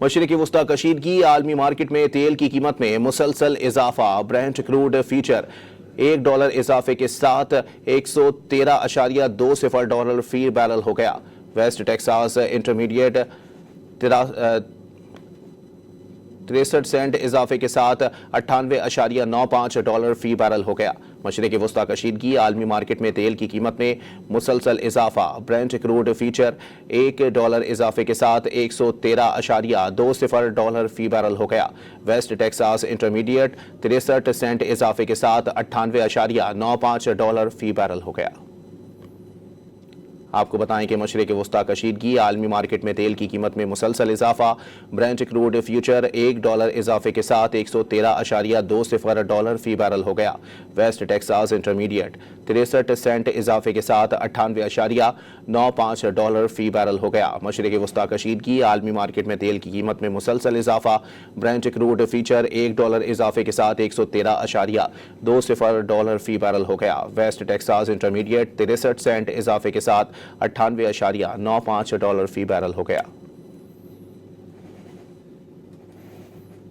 مشرقی وسطی کشیدگی، عالمی مارکیٹ میں تیل کی قیمت میں مسلسل اضافہ، برینٹ کروڈ فیوچر $1 اضافے کے ساتھ $113.20 فی بیرل ہو گیا۔ ویسٹ ٹیکساس انٹرمیڈیٹ 63 سینٹ اضافے کے ساتھ $98.95 فی بیرل ہو گیا۔ مشرقی وسطی کشیدگی، عالمی مارکیٹ میں تیل کی قیمت میں مسلسل اضافہ، برینٹ کروڈ فیوچر $1 اضافے کے ساتھ $113.20 فی بیرل ہو گیا۔ ویسٹ ٹیکساس انٹرمیڈیٹ 63 سینٹ اضافے کے ساتھ $98.95 فی بیرل ہو گیا۔ آپ کو بتائیں کہ مشرق وسطی کشیدگی، عالمی مارکیٹ میں تیل کی قیمت میں مسلسل اضافہ، برینٹ کروڈ فیوچر $1 اضافے کے ساتھ $113.20 فی بیرل ہو گیا۔ ویسٹ ٹیکساس انٹرمیڈیٹ 63 سینٹ اضافے کے ساتھ $98.95 فی بیرل ہو گیا۔ مشرق وسطی کشیدگی، عالمی مارکیٹ میں تیل کی قیمت میں مسلسل اضافہ، برینٹ کروڈ فیوچر $1 اضافے کے ساتھ $113.20 فی بیرل ہو گیا۔ ویسٹ ٹیکساس انٹرمیڈیٹ 63 سینٹ اضافے کے ساتھ $98.95 فی بیرل ہو گیا۔